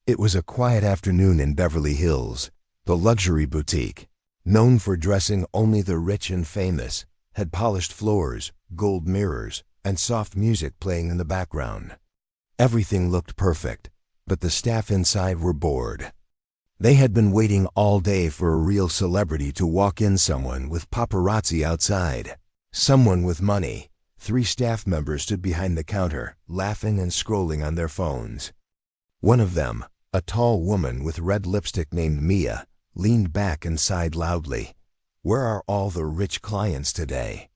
It was a quiet afternoon in Beverly Hills. The luxury boutique, known for dressing only the rich and famous, had polished floors, gold mirrors, and soft music playing in the background. Everything looked perfect, but the staff inside were bored. They had been waiting all day for a real celebrity to walk in, someone with paparazzi outside. Someone with money. 3 staff members stood behind the counter, laughing and scrolling on their phones. One of them, a tall woman with red lipstick named Mia, leaned back and sighed loudly. "Where are all the rich clients today?"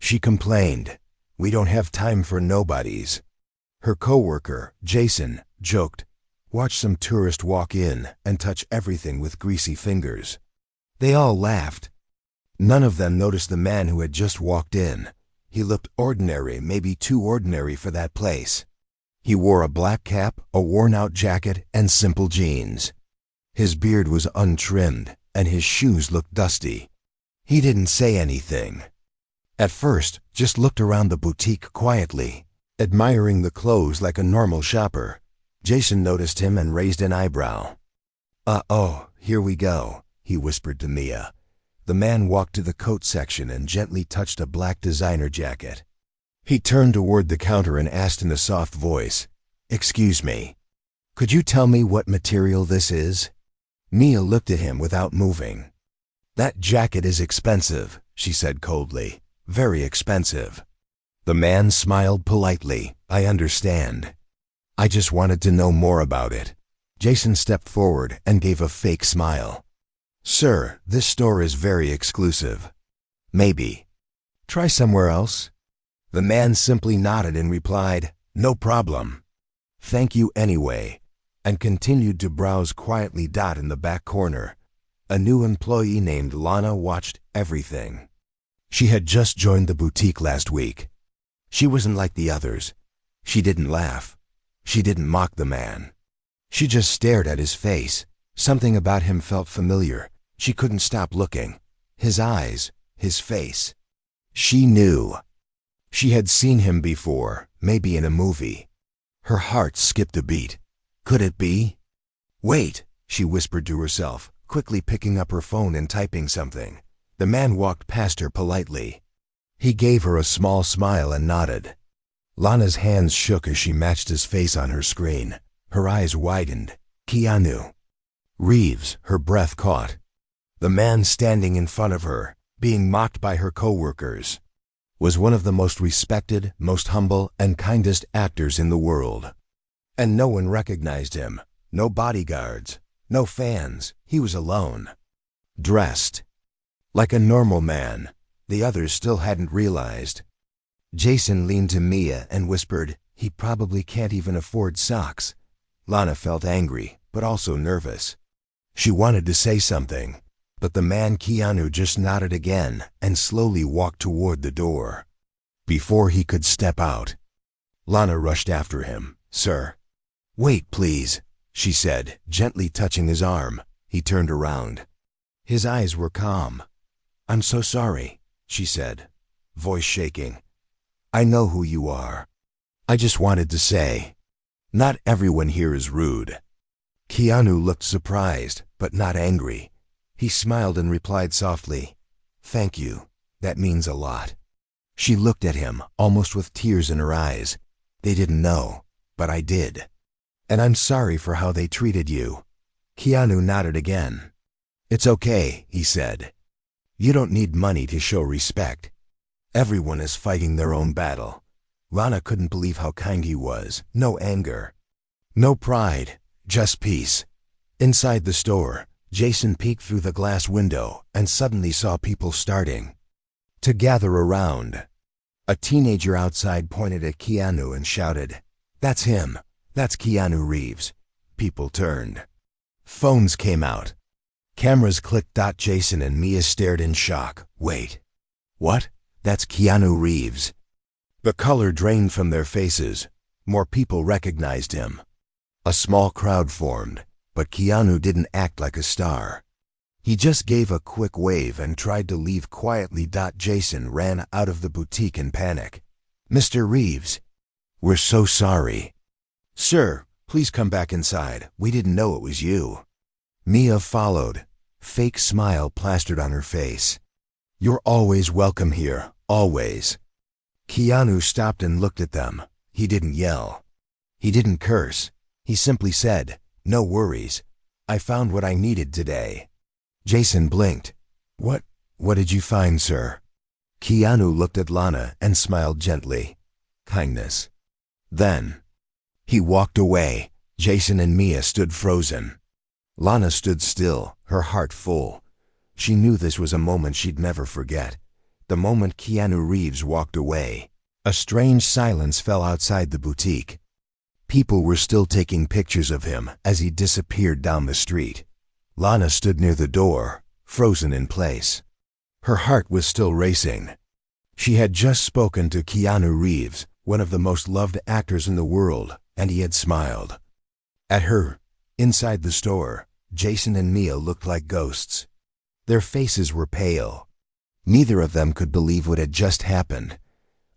She complained. "We don't have time for nobodies." Her coworker, Jason, joked, "Watch some tourist walk in and touch everything with greasy fingers." They all laughed. None of them noticed the man who had just walked in. He looked ordinary, maybe too ordinary for that place. He wore a black cap, a worn-out jacket, and simple jeans. His beard was untrimmed, and his shoes looked dusty. He didn't say anything. At first, just looked around the boutique quietly, admiring the clothes like a normal shopper. Jason noticed him and raised an eyebrow. "Oh, here we go," he whispered to Mia. The man walked to the coat section and gently touched a black designer jacket. He turned toward the counter and asked in a soft voice, "Excuse me, could you tell me what material this is?" Mia looked at him without moving. "That jacket is expensive," she said coldly. "Very expensive." The man smiled politely. "I understand. I just wanted to know more about it." Jason stepped forward and gave a fake smile. "Sir, this store is very exclusive. Maybe try somewhere else." The man simply nodded and replied, "No problem. Thank you anyway," and continued to browse quietly. In the back corner, a new employee named Lana watched everything. She had just joined the boutique last week. She wasn't like the others. She didn't laugh. She didn't mock the man. She just stared at his face. Something about him felt familiar. She couldn't stop looking. His eyes, his face. She knew. She had seen him before, maybe in a movie. Her heart skipped a beat. Could it be? "Wait," she whispered to herself, quickly picking up her phone and typing something. The man walked past her politely. He gave her a small smile and nodded. Lana's hands shook as she matched his face on her screen. Her eyes widened. Keanu Reeves, her breath caught. The man standing in front of her, being mocked by her coworkers, was one of the most respected, most humble, and kindest actors in the world. And no one recognized him. No bodyguards, no fans. He was alone. Dressed like a normal man. The others still hadn't realized. Jason leaned to Mia and whispered, "He probably can't even afford socks." Lana felt angry, but also nervous. She wanted to say something, but the man Keanu just nodded again and slowly walked toward the door. Before he could step out, Lana rushed after him. "Sir." "Wait, please," she said, gently touching his arm. He turned around. His eyes were calm. "I'm so sorry," she said, voice shaking. "I know who you are. I just wanted to say, not everyone here is rude." Keanu looked surprised, but not angry. He smiled and replied softly, "Thank you. That means a lot." She looked at him, almost with tears in her eyes. "They didn't know, but I did. And I'm sorry for how they treated you." Keanu nodded again. "It's okay," he said. "You don't need money to show respect. Everyone is fighting their own battle." Lana couldn't believe how kind he was. No anger. No pride. Just peace. Inside the store, Jason peeked through the glass window and suddenly saw people starting to gather around. A teenager outside pointed at Keanu and shouted, "That's him. That's Keanu Reeves." People turned. Phones came out. Cameras clicked. Jason and Mia stared in shock. "Wait. What? That's Keanu Reeves." The color drained from their faces. More people recognized him. A small crowd formed, but Keanu didn't act like a star. He just gave a quick wave and tried to leave quietly. Jason ran out of the boutique in panic. "Mr. Reeves, we're so sorry." "Sir, Please come back inside. We didn't know it was you. Mia followed, fake smile plastered on her face. You're always welcome here, always. Keanu stopped and looked at them. He didn't yell. He didn't curse. He simply said, "No worries. I found what I needed today." Jason blinked. What did you find, sir?" Keanu looked at Lana and smiled gently. "Kindness." Then he walked away. Jason and Mia stood frozen. Lana stood still, her heart full. She knew this was a moment she'd never forget. The moment Keanu Reeves walked away, a strange silence fell outside the boutique. People were still taking pictures of him as he disappeared down the street. Lana stood near the door, frozen in place. Her heart was still racing. She had just spoken to Keanu Reeves, one of the most loved actors in the world, and he had smiled. At her, inside the store, Jason and Mia looked like ghosts. Their faces were pale. Neither of them could believe what had just happened.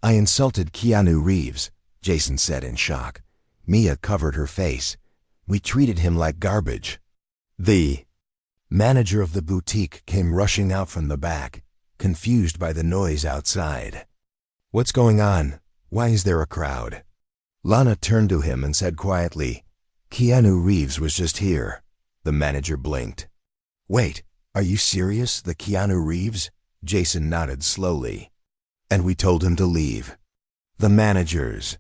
"I insulted Keanu Reeves," Jason said in shock. Mia covered her face. "We treated him like garbage." The manager of the boutique came rushing out from the back, confused by the noise outside. "What's going on? Why is there a crowd?" Lana turned to him and said quietly, "Keanu Reeves was just here." The manager blinked. "Wait, are you serious? The Keanu Reeves?" Jason nodded slowly. "And we told him to leave." The manager's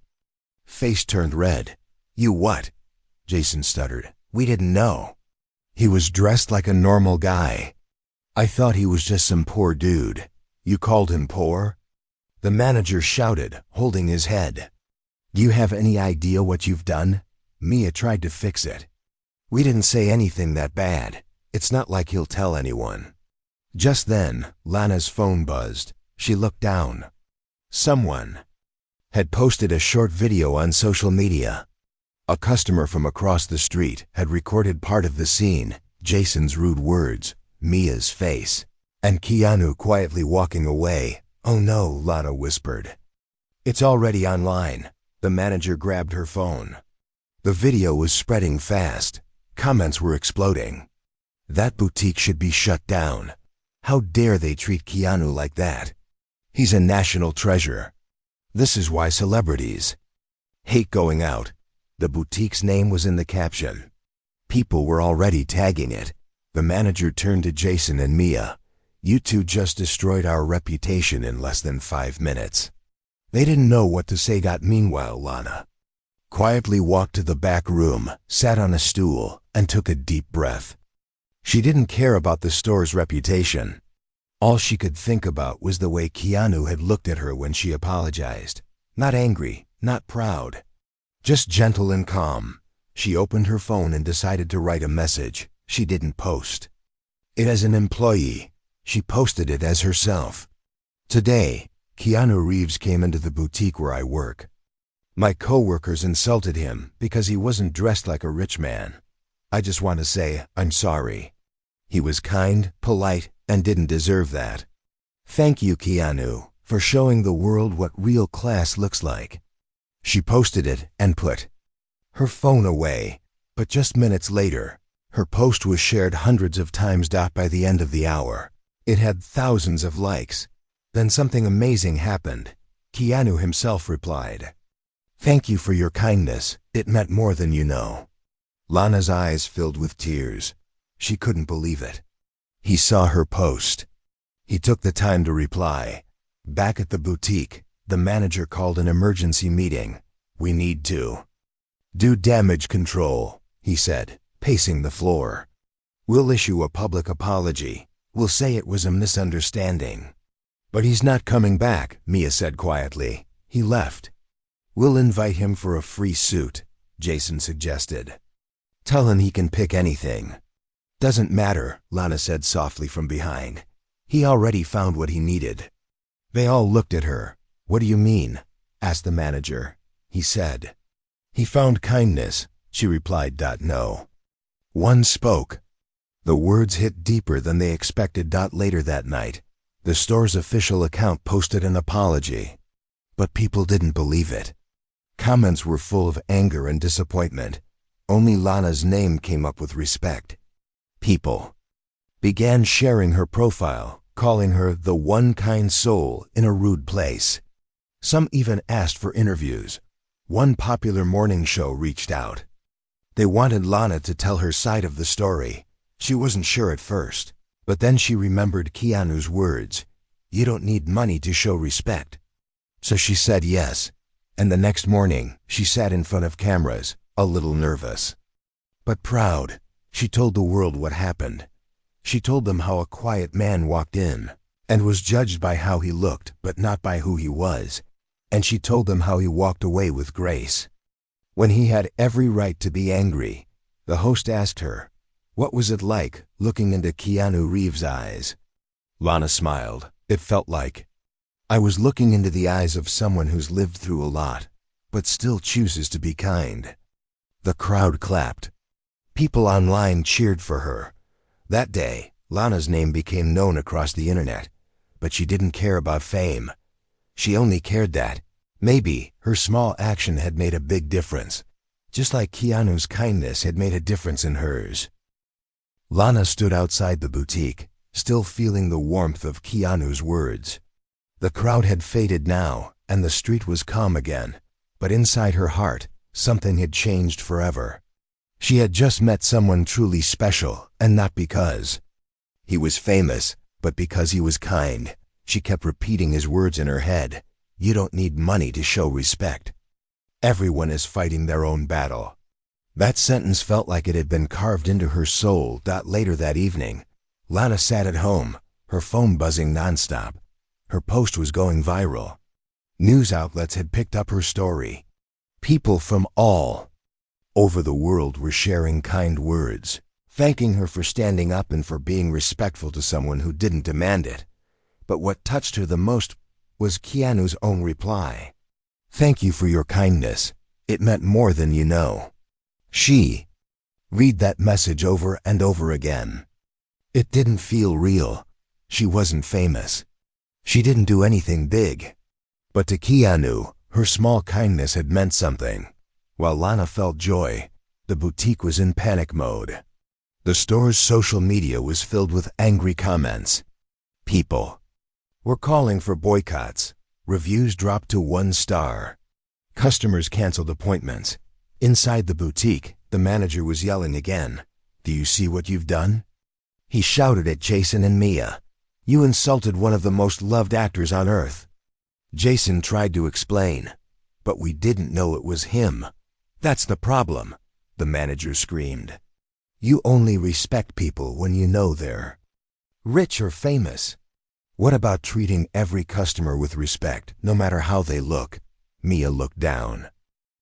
face turned red. "You what?" Jason stuttered. "We didn't know. He was dressed like a normal guy. I thought he was just some poor dude." "You called him poor?" The manager shouted, holding his head. "Do you have any idea what you've done?" Mia tried to fix it. "We didn't say anything that bad. It's not like he'll tell anyone." Just then, Lana's phone buzzed. She looked down. Someone had posted a short video on social media. A customer from across the street had recorded part of the scene, Jason's rude words, Mia's face, and Keanu quietly walking away. "Oh no," Lana whispered. "It's already online." The manager grabbed her phone. The video was spreading fast. Comments were exploding. "That boutique should be shut down. How dare they treat Keanu like that? He's a national treasure. This is why celebrities hate going out." The boutique's name was in the caption. People were already tagging it. The manager turned to Jason and Mia. "You two just destroyed our reputation in less than 5 minutes." They didn't know what to say. Meanwhile, Lana quietly walked to the back room, sat on a stool, and took a deep breath. She didn't care about the store's reputation. All she could think about was the way Keanu had looked at her when she apologized. Not angry, not proud, just gentle and calm. She opened her phone and decided to write a message. She didn't post it as an employee. She posted it as herself. "Today, Keanu Reeves came into the boutique where I work. My coworkers insulted him because he wasn't dressed like a rich man. I just want to say I'm sorry. He was kind, polite, and didn't deserve that. Thank you, Keanu, for showing the world what real class looks like." She posted it and put her phone away, but just minutes later, her post was shared hundreds of times. By the end of the hour, it had thousands of likes. Then something amazing happened. Keanu himself replied, "Thank you for your kindness. It meant more than you know." Lana's eyes filled with tears. She couldn't believe it. He saw her post. He took the time to reply. Back at the boutique, the manager called an emergency meeting. "We need to do damage control," he said, pacing the floor. "We'll issue a public apology. We'll say it was a misunderstanding." "But he's not coming back," Mia said quietly. "He left." "We'll invite him for a free suit," Jason suggested. "Tell him he can pick anything." "Doesn't matter," Lana said softly from behind. "He already found what he needed." They all looked at her. "What do you mean?" asked the manager. He said, "He found kindness," she replied. "No one spoke." The words hit deeper than they expected. Later that night, the store's official account posted an apology. But people didn't believe it. Comments were full of anger and disappointment. only Lana's name came up with respect. People began sharing her profile, calling her the one kind soul in a rude place. Some even asked for interviews. One popular morning show reached out. They wanted Lana to tell her side of the story. She wasn't sure at first, but then she remembered Keanu's words, "You don't need money to show respect." So she said yes, and the next morning she sat in front of cameras, a little nervous, but proud. She told the world what happened. She told them how a quiet man walked in and was judged by how he looked, but not by who he was. And she told them how he walked away with grace. When he had every right to be angry, the host asked her, what was it like looking into Keanu Reeves' eyes? Lana smiled. It felt like, I was looking into the eyes of someone who's lived through a lot, but still chooses to be kind. The crowd clapped. People online cheered for her. That day, Lana's name became known across the internet, but she didn't care about fame. She only cared that, maybe, her small action had made a big difference, just like Keanu's kindness had made a difference in hers. Lana stood outside the boutique, still feeling the warmth of Keanu's words. The crowd had faded now, and the street was calm again, but inside her heart, something had changed forever. She had just met someone truly special, and not because he was famous, but because he was kind. She kept repeating his words in her head. You don't need money to show respect. Everyone is fighting their own battle. That sentence felt like it had been carved into her soul. Later that evening, Lana sat at home, her phone buzzing nonstop. Her post was going viral. News outlets had picked up her story. People from all over the world were sharing kind words, thanking her for standing up and for being respectful to someone who didn't demand it. But what touched her the most was Keanu's own reply. Thank you for your kindness. It meant more than you know. She read that message over and over again. It didn't feel real. She wasn't famous. She didn't do anything big. But to Keanu, her small kindness had meant something. While Lana felt joy, the boutique was in panic mode. The store's social media was filled with angry comments. People were calling for boycotts. Reviews dropped to 1 star. Customers canceled appointments. Inside the boutique, the manager was yelling again. Do you see what you've done? He shouted at Jason and Mia. You insulted one of the most loved actors on earth. Jason tried to explain, but we didn't know it was him. That's the problem, the manager screamed. You only respect people when you know they're rich or famous. What about treating every customer with respect, no matter how they look? Mia looked down.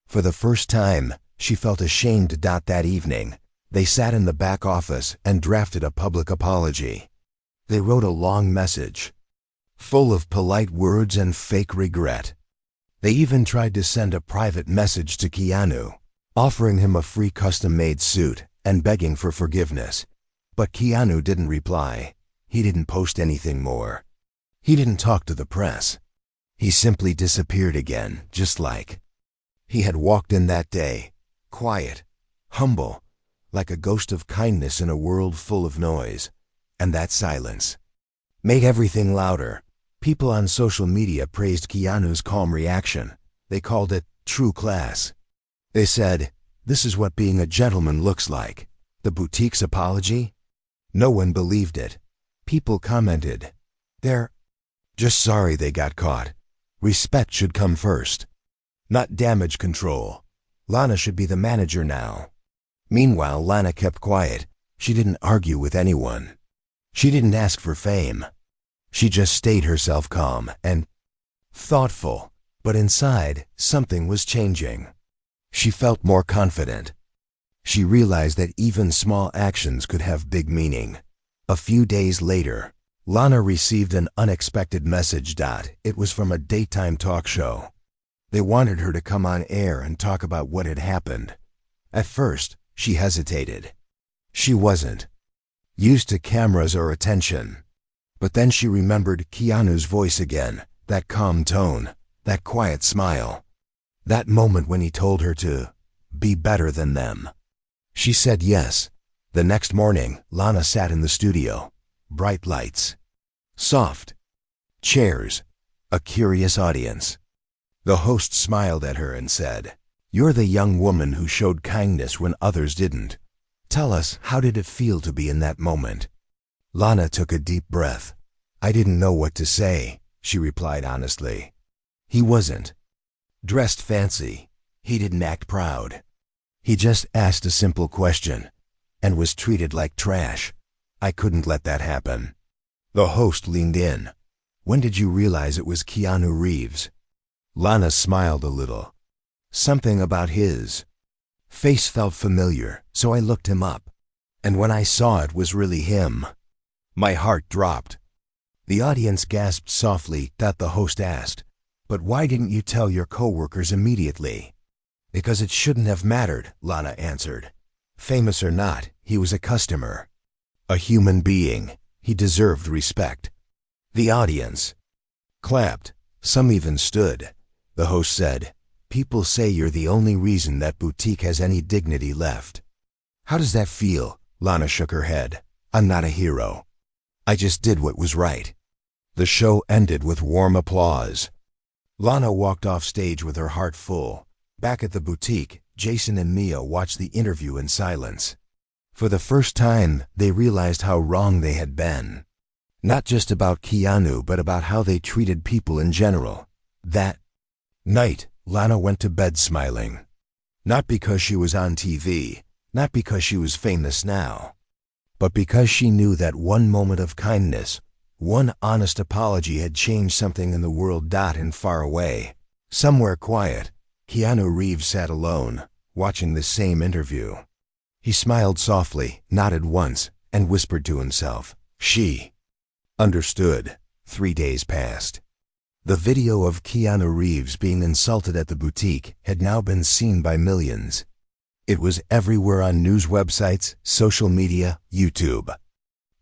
For the first time, she felt ashamed. That evening, they sat in the back office and drafted a public apology. They wrote a long message, full of polite words and fake regret. They even tried to send a private message to Keanu, offering him a free custom-made suit and begging for forgiveness. But Keanu didn't reply. He didn't post anything more. He didn't talk to the press. He simply disappeared again, just like he had walked in that day, quiet, humble, like a ghost of kindness in a world full of noise. And that silence made everything louder. People on social media praised Keanu's calm reaction. They called it true class. They said, this is what being a gentleman looks like. The boutique's apology? No one believed it. People commented, they're just sorry they got caught. Respect should come first, not damage control. Lana should be the manager now. Meanwhile, Lana kept quiet. She didn't argue with anyone. She didn't ask for fame. She just stayed herself calm and thoughtful. But inside, something was changing. She felt more confident. She realized that even small actions could have big meaning. A few days later, Lana received an unexpected message. It was from a daytime talk show. They wanted her to come on air and talk about what had happened. At first, she hesitated. She wasn't used to cameras or attention. But then she remembered Keanu's voice again, that calm tone, that quiet smile. That moment when he told her to be better than them. She said yes. The next morning, Lana sat in the studio. Bright lights. Soft chairs. A curious audience. The host smiled at her and said, "You're the young woman who showed kindness when others didn't. Tell us, how did it feel to be in that moment?" Lana took a deep breath. "I didn't know what to say," she replied honestly. He wasn't dressed fancy. He didn't act proud. He just asked a simple question and was treated like trash. I couldn't let that happen. The host leaned in. "When did you realize it was Keanu Reeves?" Lana smiled a little. Something about his face felt familiar, so I looked him up. And when I saw it was really him, my heart dropped. The audience gasped softly. The host asked, "But why didn't you tell your coworkers immediately?" "Because it shouldn't have mattered," Lana answered. "Famous or not, he was a customer. A human being. He deserved respect." The audience clapped. Some even stood. The host said, "People say you're the only reason that boutique has any dignity left." "How does that feel?" Lana shook her head. "I'm not a hero. I just did what was right." The show ended with warm applause. Lana walked off stage with her heart full. Back at the boutique, Jason and Mia watched the interview in silence. For the first time, they realized how wrong they had been. Not just about Keanu, but about how they treated people in general. That night, Lana went to bed smiling. Not because she was on TV, not because she was famous now, but because she knew that one moment of kindness, one honest apology had changed something in the world. And far away, somewhere quiet, Keanu Reeves sat alone, watching the same interview. He smiled softly, nodded once, and whispered to himself. She understood. 3 days passed. The video of Keanu Reeves being insulted at the boutique had now been seen by millions. It was everywhere on news websites, social media, YouTube.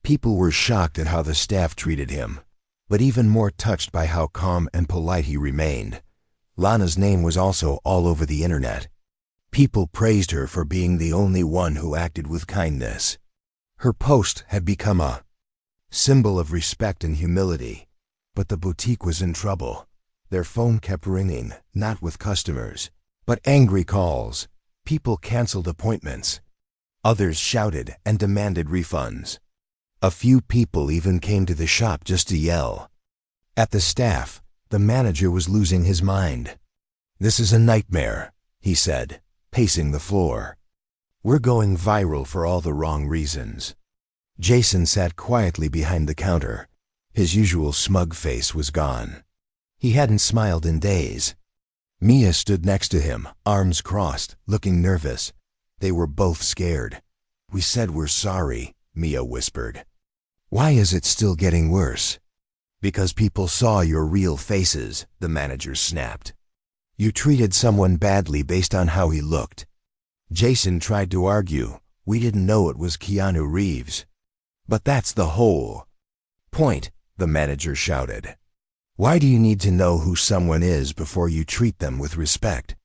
People were shocked at how the staff treated him, but even more touched by how calm and polite he remained. Lana's name was also all over the internet. People praised her for being the only one who acted with kindness. Her post had become a symbol of respect and humility. But the boutique was in trouble. Their phone kept ringing, not with customers, but angry calls. People canceled appointments. Others shouted and demanded refunds. A few people even came to the shop just to yell. At the staff, the manager was losing his mind. "This is a nightmare," he said, pacing the floor. "We're going viral for all the wrong reasons." Jason sat quietly behind the counter. His usual smug face was gone. He hadn't smiled in days. Mia stood next to him, arms crossed, looking nervous. They were both scared. "We said we're sorry," Mia whispered. "Why is it still getting worse?" "Because people saw your real faces," the manager snapped. "You treated someone badly based on how he looked." Jason tried to argue. "We didn't know it was Keanu Reeves." "But that's the whole point," the manager shouted. "Why do you need to know who someone is before you treat them with respect?"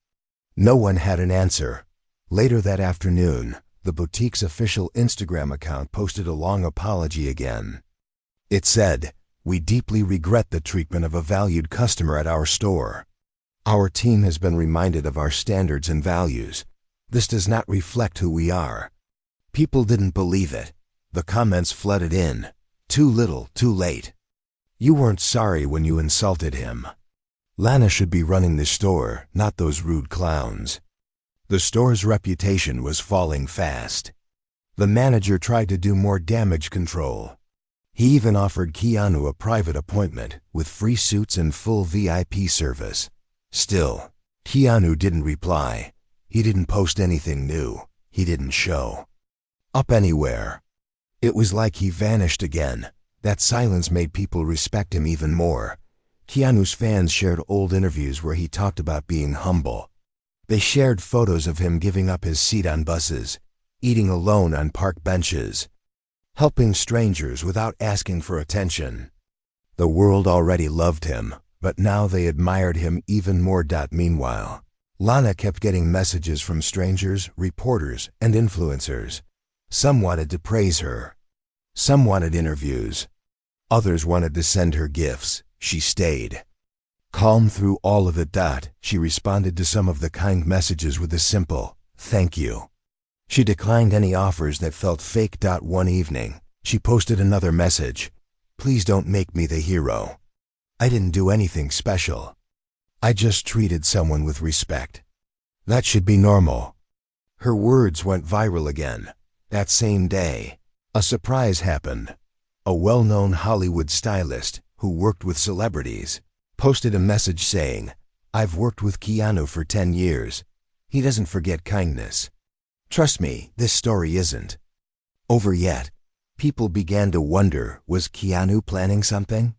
No one had an answer. Later that afternoon, the boutique's official Instagram account posted a long apology again. It said, "We deeply regret the treatment of a valued customer at our store. Our team has been reminded of our standards and values. This does not reflect who we are." People didn't believe it. The comments flooded in. "Too little, too late. You weren't sorry when you insulted him. Lana should be running the store, not those rude clowns." The store's reputation was falling fast. The manager tried to do more damage control. He even offered Keanu a private appointment with free suits and full VIP service. Still, Keanu didn't reply. He didn't post anything new. He didn't show up anywhere. It was like he vanished again. That silence made people respect him even more. Keanu's fans shared old interviews where he talked about being humble. They shared photos of him giving up his seat on buses, eating alone on park benches, helping strangers without asking for attention. The world already loved him, but now they admired him even more. Meanwhile, Lana kept getting messages from strangers, reporters, and influencers. Some wanted to praise her. Some wanted interviews. Others wanted to send her gifts. She stayed. Calm through all of it. She responded to some of the kind messages with a simple, "Thank you." She declined any offers that felt fake. One evening, she posted another message. "Please don't make me the hero. I didn't do anything special. I just treated someone with respect. That should be normal." Her words went viral again. That same day, a surprise happened. A well-known Hollywood stylist who worked with celebrities posted a message saying, "I've worked with Keanu for 10 years. He doesn't forget kindness. Trust me, this story isn't over yet." People began to wonder, was Keanu planning something?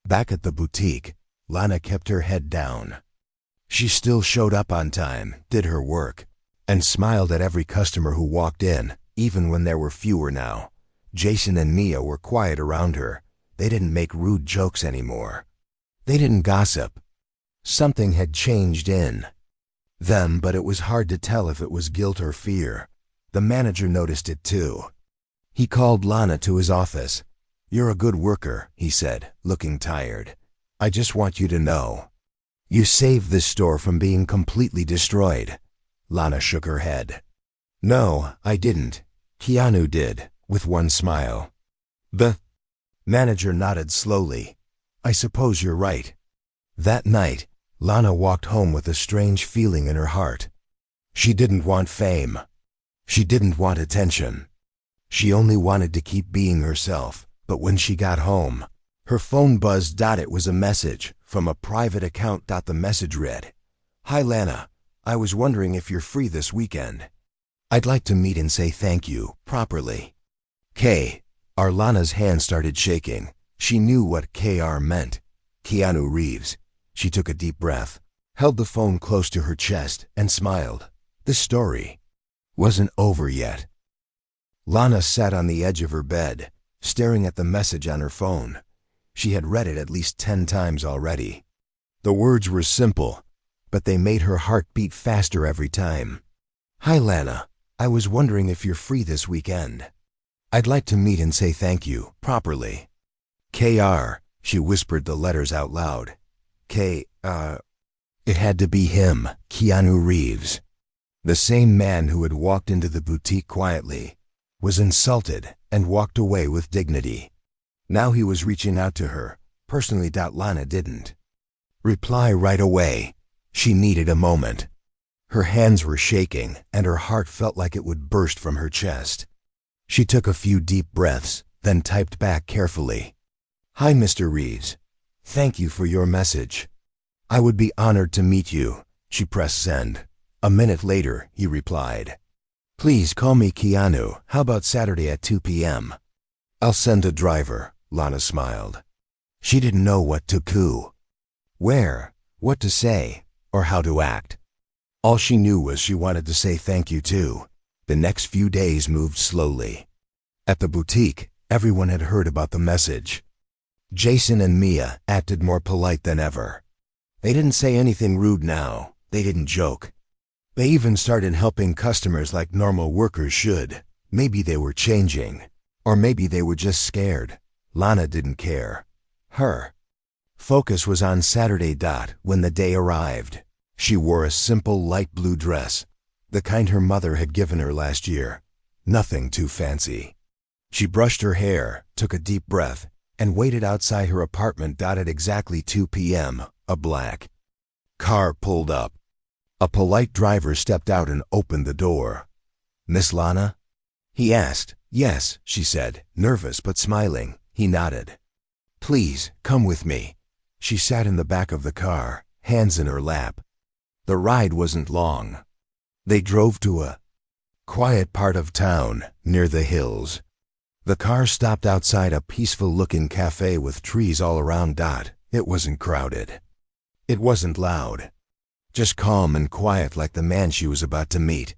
Back at the boutique, Lana kept her head down. She still showed up on time, did her work, and smiled at every customer who walked in, even when there were fewer now. Jason and Mia were quiet around her. They didn't make rude jokes anymore. They didn't gossip. Something had changed in them, but it was hard to tell if it was guilt or fear. The manager noticed it too. He called Lana to his office. "You're a good worker," he said, looking tired. "I just want you to know. You saved this store from being completely destroyed." Lana shook her head. "No, I didn't. Keanu did," with one smile. The manager nodded slowly. "I suppose you're right." That night, Lana walked home with a strange feeling in her heart. She didn't want fame. She didn't want attention. She only wanted to keep being herself. But when she got home, her phone buzzed. It was a message from a private account. The message read, "Hi Lana, I was wondering if you're free this weekend. I'd like to meet and say thank you, properly. K.R." Lana's hand started shaking. She knew what K.R. meant. Keanu Reeves. She took a deep breath, held the phone close to her chest, and smiled. This story wasn't over yet. Lana sat on the edge of her bed, staring at the message on her phone. She had read it at least 10 times already. The words were simple, but they made her heart beat faster every time. "Hi Lana, I was wondering if you're free this weekend. I'd like to meet and say thank you, properly. K.R." She whispered the letters out loud. It had to be him, Keanu Reeves. The same man who had walked into the boutique quietly, was insulted, and walked away with dignity. Now he was reaching out to her, personally. Lana didn't reply right away. She needed a moment. Her hands were shaking, and her heart felt like it would burst from her chest. She took a few deep breaths, then typed back carefully. "Hi Mr. Reeves. Thank you for your message. I would be honored to meet you." She pressed send. A minute later, he replied, "Please call me Keanu. How about Saturday at 2 p.m.? I'll send a driver." Lana smiled. She didn't know what to do, where, what to say, or how to act. All she knew was she wanted to say thank you too. The next few days moved slowly. At the boutique, everyone had heard about the message. Jason and Mia acted more polite than ever. They didn't say anything rude now. They didn't joke. They even started helping customers like normal workers should. Maybe they were changing. Or maybe they were just scared. Lana didn't care. Her focus was on Saturday. When the day arrived, she wore a simple light blue dress, the kind her mother had given her last year. Nothing too fancy. She brushed her hair, took a deep breath, and waited outside her apartment. At exactly 2 p.m., a black car pulled up. A polite driver stepped out and opened the door. "Miss Lana?" he asked. "Yes," she said, nervous but smiling. He nodded. "Please, come with me." She sat in the back of the car, hands in her lap. The ride wasn't long. They drove to a quiet part of town, near the hills. The car stopped outside a peaceful-looking cafe with trees all around. It wasn't crowded. It wasn't loud. Just calm and quiet, like the man she was about to meet.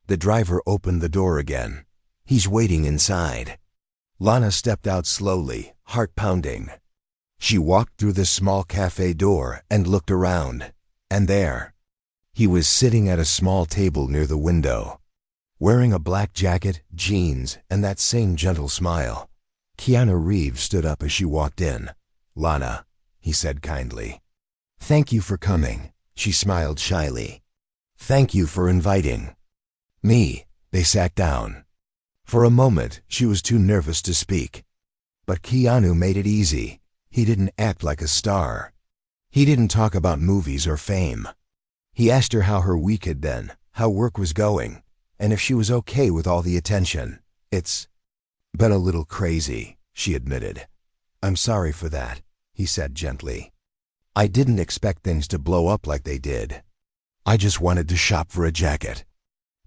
The driver opened the door again. "He's waiting inside." Lana stepped out slowly, heart pounding. She walked through the small cafe door and looked around. And there, He was sitting at a small table near the window, wearing a black jacket, jeans, and that same gentle smile. Keanu Reeves stood up as she walked in. "Lana," he said kindly. "Thank you for coming," she smiled shyly. "Thank you for inviting me." They sat down. For a moment, she was too nervous to speak. But Keanu made it easy. He didn't act like a star. He didn't talk about movies or fame. He asked her how her week had been, how work was going, and if she was okay with all the attention. "It's been a little crazy," she admitted. "I'm sorry for that," he said gently. "I didn't expect things to blow up like they did. I just wanted to shop for a jacket."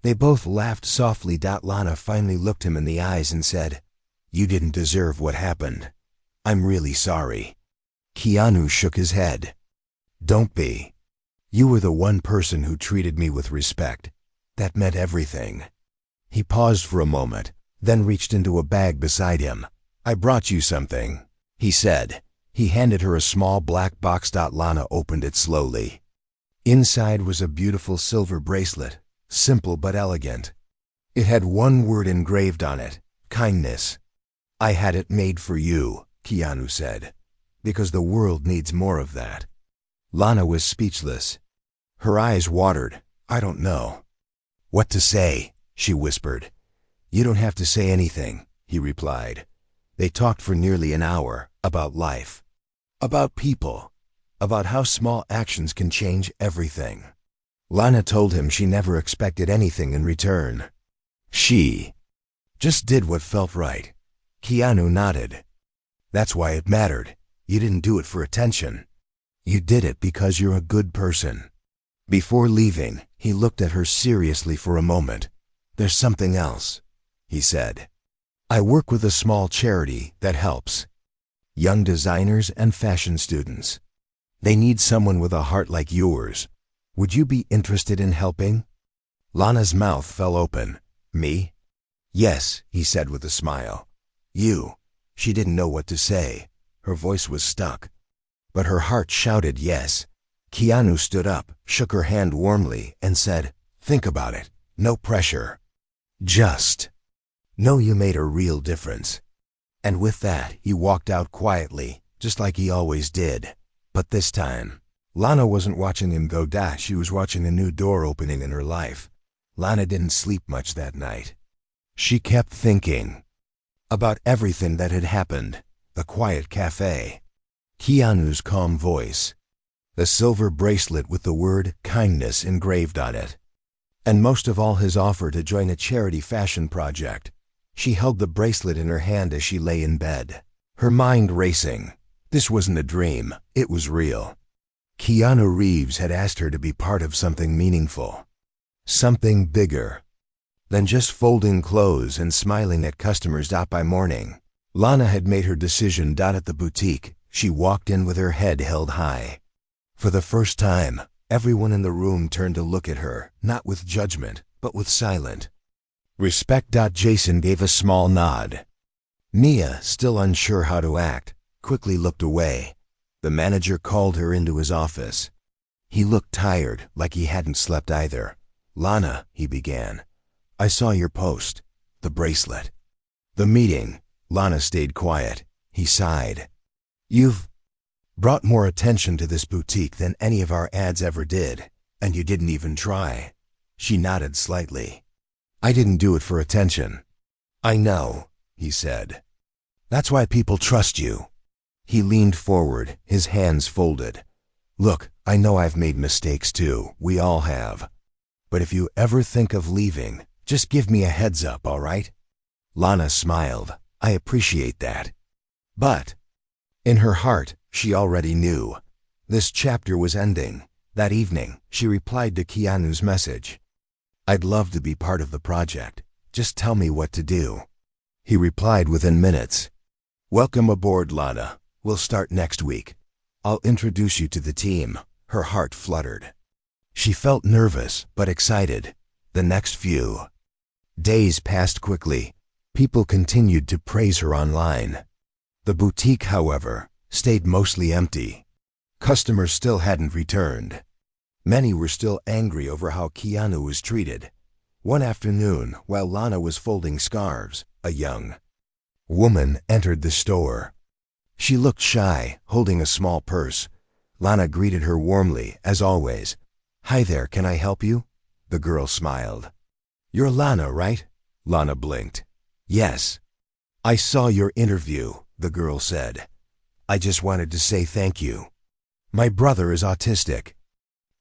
They both laughed softly. Lana finally looked him in the eyes and said, "You didn't deserve what happened. I'm really sorry." Keanu shook his head. "Don't be. You were the one person who treated me with respect. That meant everything." He paused for a moment, then reached into a bag beside him. "I brought you something," he said. He handed her a small black box. Lana opened it slowly. Inside was a beautiful silver bracelet, simple but elegant. It had one word engraved on it: kindness. "I had it made for you," Keanu said, "because the world needs more of that." Lana was speechless. Her eyes watered. "I don't know what to say," she whispered. "You don't have to say anything," he replied. They talked for nearly an hour, about life, about people, about how small actions can change everything. Lana told him she never expected anything in return. She just did what felt right. Keanu nodded. "That's why it mattered. You didn't do it for attention. You did it because you're a good person." Before leaving, he looked at her seriously for a moment. "There's something else," he said. "I work with a small charity that helps young designers and fashion students. They need someone with a heart like yours. Would you be interested in helping?" Lana's mouth fell open. "Me?" "Yes," he said with a smile. "You." She didn't know what to say. Her voice was stuck. But her heart shouted yes. Keanu stood up, shook her hand warmly, and said, "Think about it. No pressure. Just know you made a real difference." And with that, he walked out quietly, just like he always did. But this time, Lana wasn't watching him go. She was watching a new door opening in her life. Lana didn't sleep much that night. She kept thinking about everything that had happened: the quiet cafe, Keanu's calm voice, the silver bracelet with the word kindness engraved on it, and most of all his offer to join a charity fashion project. She held the bracelet in her hand as she lay in bed, her mind racing. This wasn't a dream, it was real. Keanu Reeves had asked her to be part of something meaningful, something bigger than just folding clothes and smiling at customers. By morning, Lana had made her decision. At the boutique, she walked in with her head held high. For the first time, everyone in the room turned to look at her, not with judgment, but with silent respect. Jason gave a small nod. Mia, still unsure how to act, quickly looked away. The manager called her into his office. He looked tired, like he hadn't slept either. "Lana," he began, "I saw your post. The bracelet." "The meeting." Lana stayed quiet. He sighed. "You've brought more attention to this boutique than any of our ads ever did, and you didn't even try." She nodded slightly. "I didn't do it for attention." "I know," he said. "That's why people trust you." He leaned forward, his hands folded. "Look, I know I've made mistakes too. We all have. But if you ever think of leaving, just give me a heads up, all right?" Lana smiled. "I appreciate that." But in her heart, she already knew. This chapter was ending. That evening, she replied to Keanu's message. "I'd love to be part of the project. Just tell me what to do." He replied within minutes. "Welcome aboard, Lana. We'll start next week. I'll introduce you to the team." Her heart fluttered. She felt nervous, but excited. The next few days passed quickly. People continued to praise her online. The boutique, however, stayed mostly empty. Customers still hadn't returned. Many were still angry over how Keanu was treated. One afternoon, while Lana was folding scarves, a young woman entered the store. She looked shy, holding a small purse. Lana greeted her warmly, as always. "Hi there, can I help you?" The girl smiled. "You're Lana, right?" Lana blinked. "Yes." "I saw your interview," the girl said. "I just wanted to say thank you. My brother is autistic.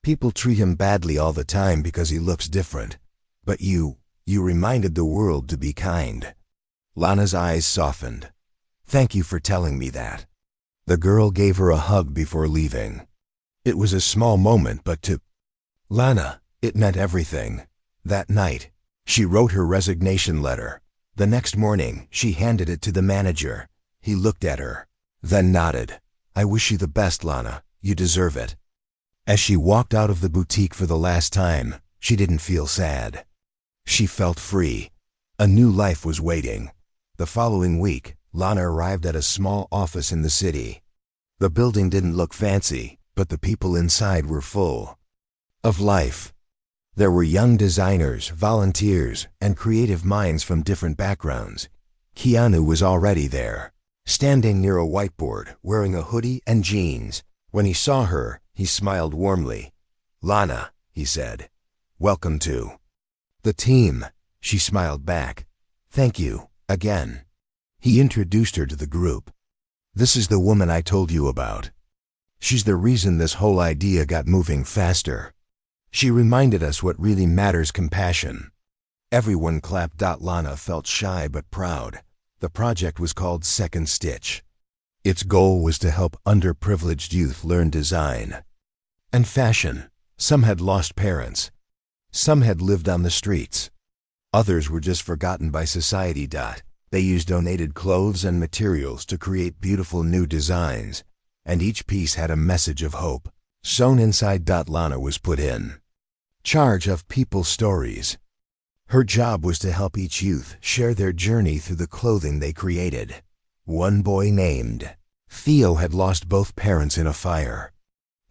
People treat him badly all the time because he looks different. But you reminded the world to be kind." Lana's eyes softened. "Thank you for telling me that." The girl gave her a hug before leaving. It was a small moment, but to Lana, it meant everything. That night, she wrote her resignation letter. The next morning, she handed it to the manager. He looked at her, then nodded. "I wish you the best, Lana. You deserve it." As she walked out of the boutique for the last time, she didn't feel sad. She felt free. A new life was waiting. The following week, Lana arrived at a small office in the city. The building didn't look fancy, but the people inside were full of life. There were young designers, volunteers, and creative minds from different backgrounds. Keanu was already there, standing near a whiteboard, wearing a hoodie and jeans. When he saw her, he smiled warmly. "Lana," he said, "welcome to the team." She smiled back. "Thank you, again." He introduced her to the group. "This is the woman I told you about. She's the reason this whole idea got moving faster. She reminded us what really matters: compassion." Everyone clapped. Lana felt shy but proud. The project was called Second Stitch. Its goal was to help underprivileged youth learn design and fashion. Some had lost parents. Some had lived on the streets. Others were just forgotten by society. They used donated clothes and materials to create beautiful new designs, and each piece had a message of hope sewn inside. Lana was put in charge of people's stories. Her job was to help each youth share their journey through the clothing they created. One boy named Theo had lost both parents in a fire.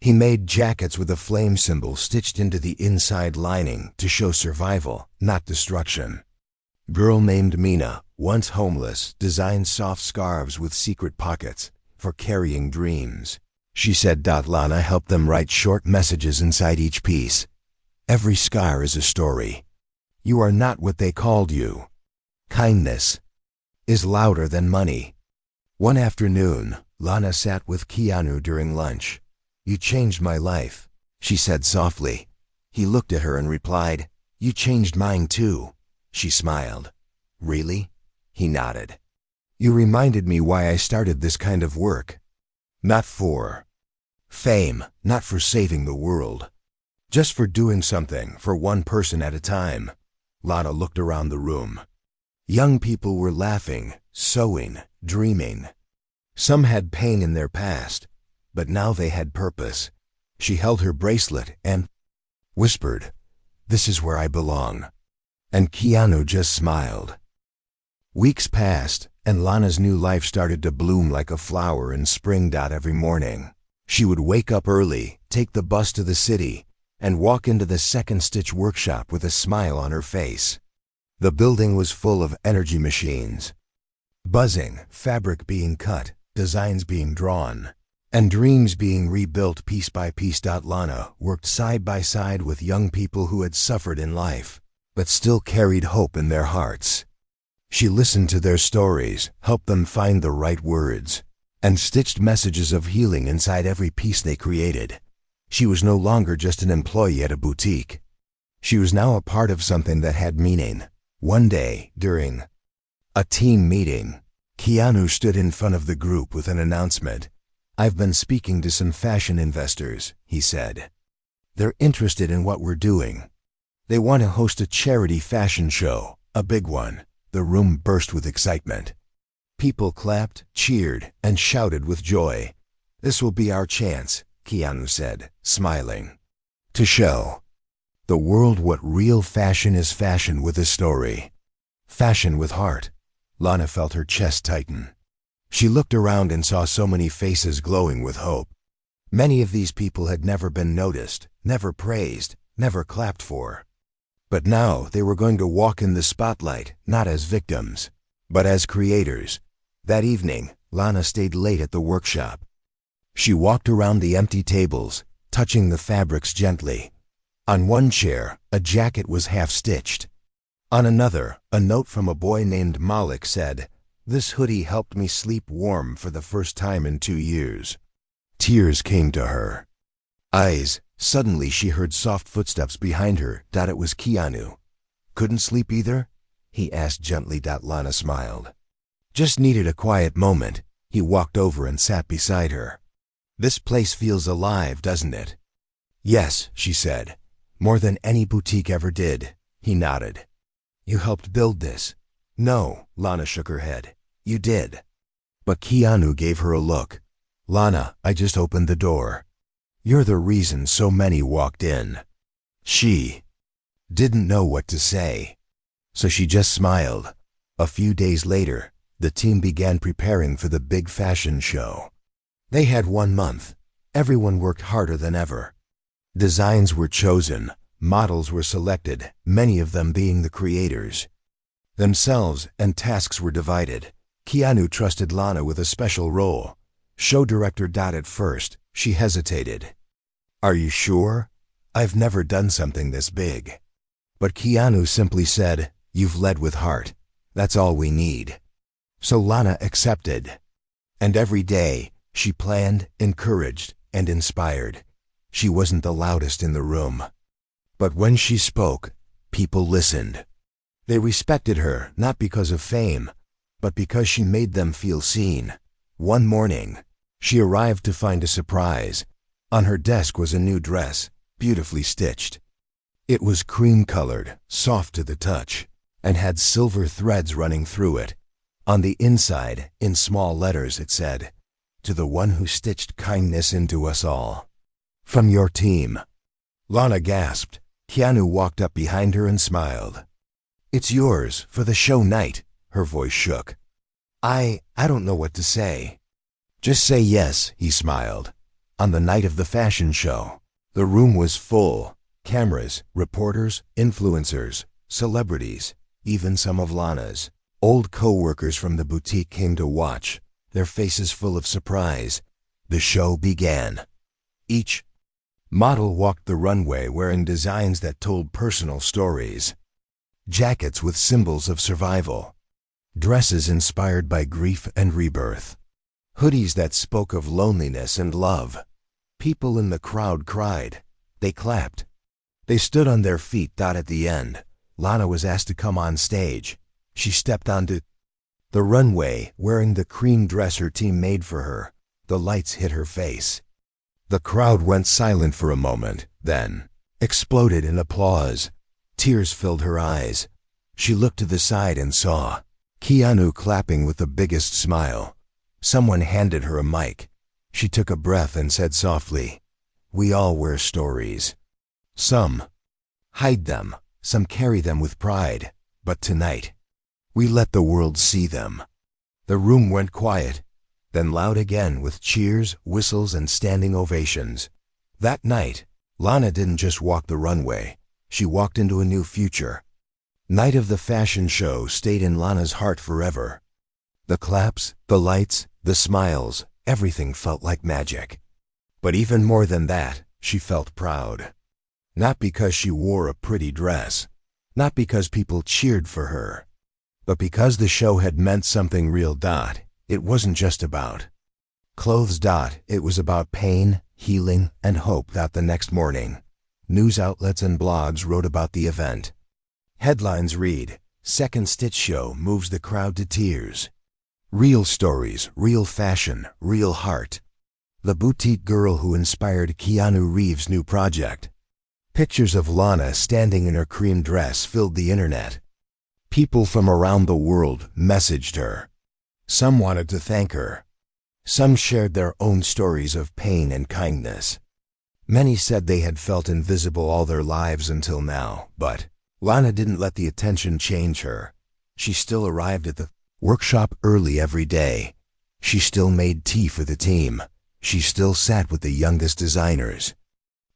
He made jackets with a flame symbol stitched into the inside lining to show survival, not destruction. Girl named Mina, once homeless, designed soft scarves with secret pockets for carrying dreams. She said. Lana helped them write short messages inside each piece. "Every scar is a story. You are not what they called you. Kindness is louder than money." One afternoon, Lana sat with Keanu during lunch. "You changed my life," she said softly. He looked at her and replied, "You changed mine too." She smiled. "Really?" He nodded. "You reminded me why I started this kind of work. Not for fame, not for saving the world. Just for doing something for one person at a time." Lana looked around the room. Young people were laughing, sewing, dreaming. Some had pain in their past, but now they had purpose. She held her bracelet and whispered, "This is where I belong." And Keanu just smiled. Weeks passed, and Lana's new life started to bloom like a flower in spring. Every morning, she would wake up early, take the bus to the city, and walk into the Second Stitch workshop with a smile on her face. The building was full of energy machines, buzzing, fabric being cut, designs being drawn, and dreams being rebuilt piece by piece. Lana worked side by side with young people who had suffered in life, but still carried hope in their hearts. She listened to their stories, helped them find the right words, and stitched messages of healing inside every piece they created. She was no longer just an employee at a boutique. She was now a part of something that had meaning. One day, during a team meeting, Keanu stood in front of the group with an announcement. "I've been speaking to some fashion investors," he said. "They're interested in what we're doing. They want to host a charity fashion show, a big one." The room burst with excitement. People clapped, cheered, and shouted with joy. "This will be our chance," Keanu said, smiling, "to show the world what real fashion is: fashion with a story, fashion with heart." Lana felt her chest tighten. She looked around and saw so many faces glowing with hope. Many of these people had never been noticed. never praised, never clapped for. But now they were going to walk in the spotlight, not as victims, but as creators. That evening, Lana stayed late at the workshop. She walked around the empty tables, touching the fabrics gently. On one chair, a jacket was half-stitched. On another, a note from a boy named Malik said, "This hoodie helped me sleep warm for the first time in 2 years." Tears came to her eyes. Suddenly she heard soft footsteps behind her. It was Keanu. "Couldn't sleep either?" he asked gently. Lana smiled. "Just needed a quiet moment." He walked over and sat beside her. "This place feels alive, doesn't it?" "Yes," she said. "More than any boutique ever did." He nodded. "You helped build this?" "No," Lana shook her head. "You did." But Keanu gave her a look. "Lana, I just opened the door. You're the reason so many walked in." She didn't know what to say, so she just smiled. A few days later, the team began preparing for the big fashion show. They had 1 month. Everyone worked harder than ever. Designs were chosen, models were selected, many of them being the creators themselves, and tasks were divided. Keanu trusted Lana with a special role, show director. At first, she hesitated. "Are you sure? I've never done something this big." But Keanu simply said, "You've led with heart. That's all we need." So Lana accepted. And every day, she planned, encouraged, and inspired. She wasn't the loudest in the room. But when she spoke, people listened. They respected her not because of fame, but because she made them feel seen. One morning, she arrived to find a surprise. On her desk was a new dress, beautifully stitched. It was cream-colored, soft to the touch, and had silver threads running through it. On the inside, in small letters, it said, "To the one who stitched kindness into us all. From your team." Lana gasped. Keanu walked up behind her and smiled. "It's yours for the show night." Her voice shook. I don't know what to say." "Just say yes," he smiled. On the night of the fashion show, the room was full. Cameras, reporters, influencers, celebrities, even some of Lana's old co-workers from the boutique came to watch, their faces full of surprise. The show began. Each model walked the runway wearing designs that told personal stories. Jackets with symbols of survival. Dresses inspired by grief and rebirth. Hoodies that spoke of loneliness and love. People in the crowd cried. They clapped. They stood on their feet. At the end, Lana was asked to come on stage. She stepped onto the runway wearing the cream dress her team made for her. The lights hit her face. The crowd went silent for a moment, then exploded in applause. Tears filled her eyes. She looked to the side and saw Keanu clapping with the biggest smile. Someone handed her a mic. She took a breath and said softly, "We all wear stories. Some hide them, some carry them with pride, but tonight, we let the world see them." The room went quiet, then loud again with cheers, whistles, and standing ovations. That night, Lana didn't just walk the runway. She walked into a new future. Night of the fashion show stayed in Lana's heart forever. The claps, the lights, the smiles, everything felt like magic. But even more than that, she felt proud. Not because she wore a pretty dress, not because people cheered for her, but because the show had meant something real. It wasn't just about clothes. It was about pain, healing, and hope. The next morning, news outlets and blogs wrote about the event. Headlines read, "Second Stitch Show moves the crowd to tears." Real stories, real fashion, real heart. The boutique girl who inspired Keanu Reeves' new project. Pictures of Lana standing in her cream dress filled the internet. People from around the world messaged her. Some wanted to thank her. Some shared their own stories of pain and kindness. Many said they had felt invisible all their lives until now, but Lana didn't let the attention change her. She still arrived at the workshop early every day. She still made tea for the team. She still sat with the youngest designers.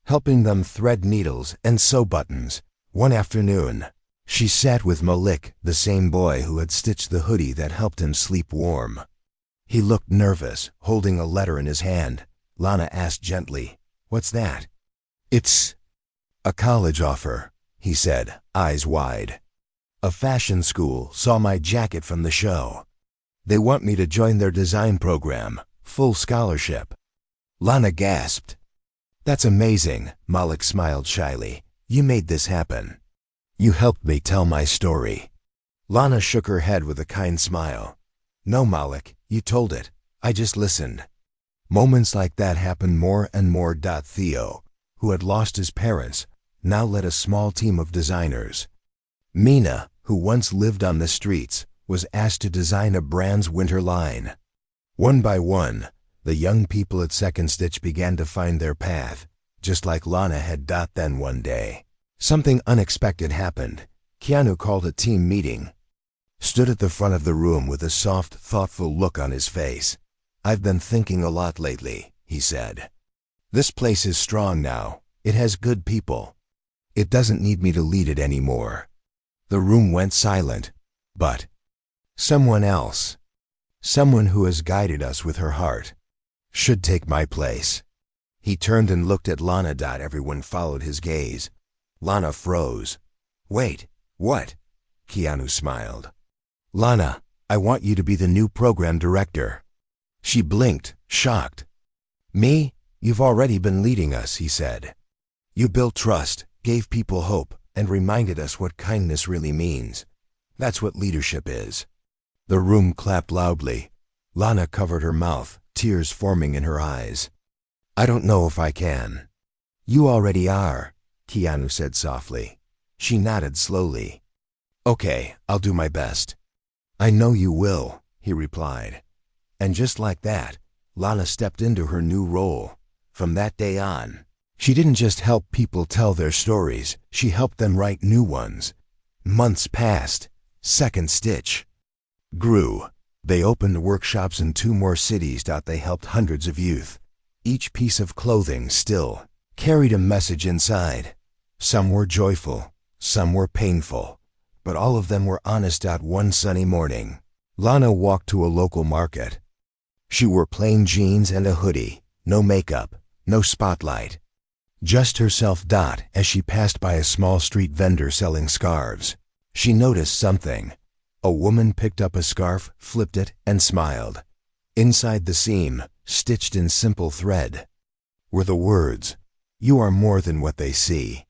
helping them thread needles and sew buttons. One afternoon, she sat with Malik, the same boy who had stitched the hoodie that helped him sleep warm. He looked nervous, holding a letter in his hand. Lana asked gently, "What's that?" "It's a college offer," he said, eyes wide. "A fashion school saw my jacket from the show. They want me to join their design program, full scholarship." Lana gasped. "That's amazing," Malik smiled shyly. "You made this happen. You helped me tell my story." Lana shook her head with a kind smile. "No, Malik, you told it. I just listened." Moments like that happened more and more. Theo, who had lost his parents, now led a small team of designers. Mina, who once lived on the streets, was asked to design a brand's winter line. One by one, the young people at Second Stitch began to find their path, just like Lana had. Then one day, something unexpected happened. Keanu called a team meeting. Stood at the front of the room with a soft, thoughtful look on his face. "I've been thinking a lot lately," he said. "This place is strong now. It has good people. It doesn't need me to lead it anymore." The room went silent. But someone else, someone who has guided us with her heart, should take my place. He turned and looked at Lana. Everyone followed his gaze. Lana froze. "Wait, what?" Keanu smiled. "Lana, I want you to be the new program director." She blinked, shocked. "Me? You've already been leading us," he said. "You built trust, gave people hope, and reminded us what kindness really means. That's what leadership is." The room clapped loudly. Lana covered her mouth, tears forming in her eyes. "I don't know if I can." "You already are," Keanu said softly. She nodded slowly. "Okay, I'll do my best." "I know you will," he replied. And just like that, Lana stepped into her new role. From that day on, she didn't just help people tell their stories, she helped them write new ones. Months passed. Second Stitch grew. They opened workshops in 2 more cities. They helped hundreds of youth. Each piece of clothing still carried a message inside. Some were joyful, some were painful, but all of them were honest. One sunny morning, Lana walked to a local market. She wore plain jeans and a hoodie, no makeup, no spotlight. Just herself. As she passed by a small street vendor selling scarves, she noticed something. A woman picked up a scarf, flipped it, and smiled. Inside the seam, stitched in simple thread, were the words, "You are more than what they see."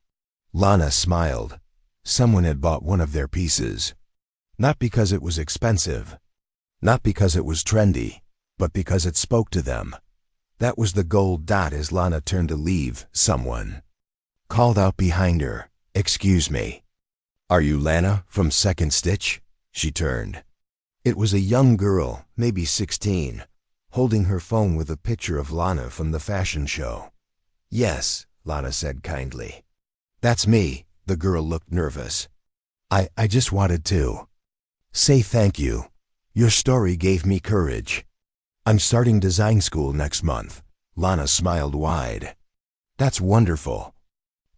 Lana smiled. Someone had bought one of their pieces. Not because it was expensive, not because it was trendy, but because it spoke to them. That was the goal. As Lana turned to leave, someone called out behind her, "Excuse me. Are you Lana from Second Stitch?" She turned. It was a young girl, maybe 16, holding her phone with a picture of Lana from the fashion show. "Yes," Lana said kindly. "That's me." The girl looked nervous. I just wanted to say thank you. Your story gave me courage. I'm starting design school next month." Lana smiled wide. "That's wonderful.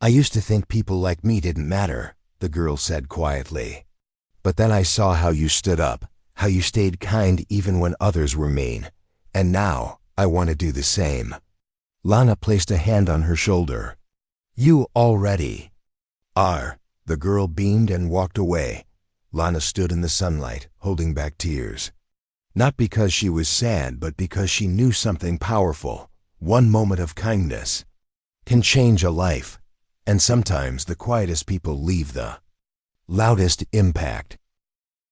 I used to think people like me didn't matter," the girl said quietly. "But then I saw how you stood up, how you stayed kind even when others were mean. And now, I want to do the same." Lana placed a hand on her shoulder. "You already are." The girl beamed and walked away. Lana stood in the sunlight, holding back tears. Not because she was sad, but because she knew something powerful. One moment of kindness can change a life. And sometimes the quietest people leave the loudest impact.